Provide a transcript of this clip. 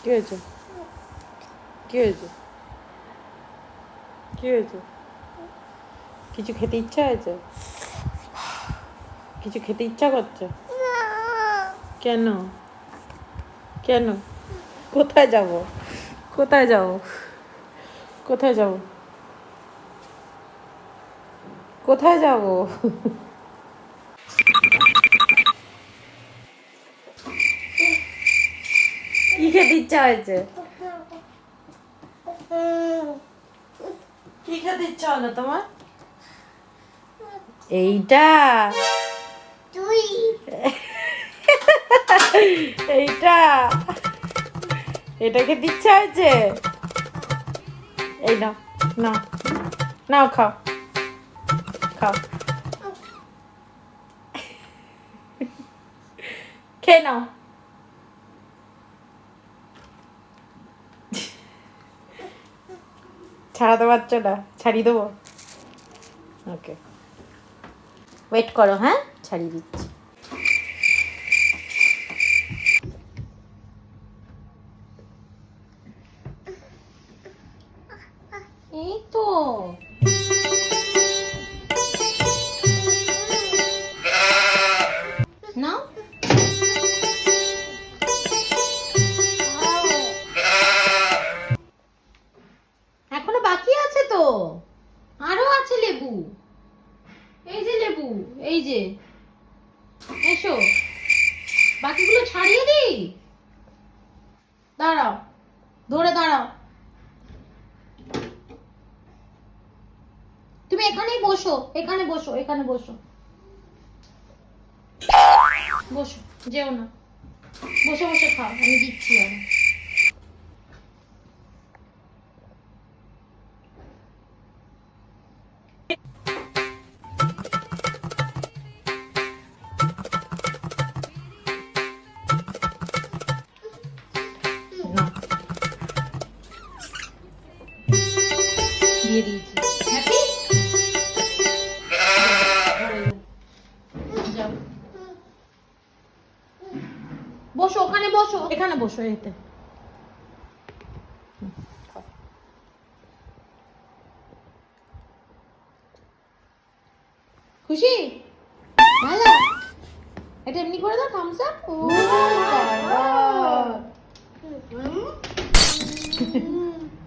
কি হয়েছে? কি হয়েছে? কি হয়েছে? কিছু খেতে ইচ্ছা হয়েছে? কিছু খেতে ইচ্ছা করছে? কেন? কেন? কোথায় যাব? কোথায় যাব? কোথায় যাব? কোথায় যাব? কি খেতে ইচ্ছা হয়েছে? কি খেতে ইচ্ছা হলো তোমার? এইটা এইটা এটা খেতে ইচ্ছা হয়েছে? এই নাও, নাও, নাও, খাও, খাও, খেয়ে নাও। ছাড়াতে পারছো না? ছাড়িয়ে দেবো? ওকে, ওয়েট করো, হ্যাঁ, ছাড়িয়ে দিচ্ছি। এই তো না, এখনো বাকি আছে তো, আরো আছে লেবু। এই যে লেবু, এই যে, এসো, বাকিগুলো ছাড়িয়ে দিই। দাঁড়াও, ধরে দাঁড়াও। তুমি এখানেই বসো, এখানে বসো, এখানে বসো, বসো, যেও না, বসে বসে খাও, আমি দিচ্ছি। আর দিয়ে দিয়েছি। হ্যাপি? যাও, বসো, ওখানে বসো, এখানে বসো, এতে। খুশি? ভালো? এটা এমনি করে দাও, থামস আপ। ও বাবা,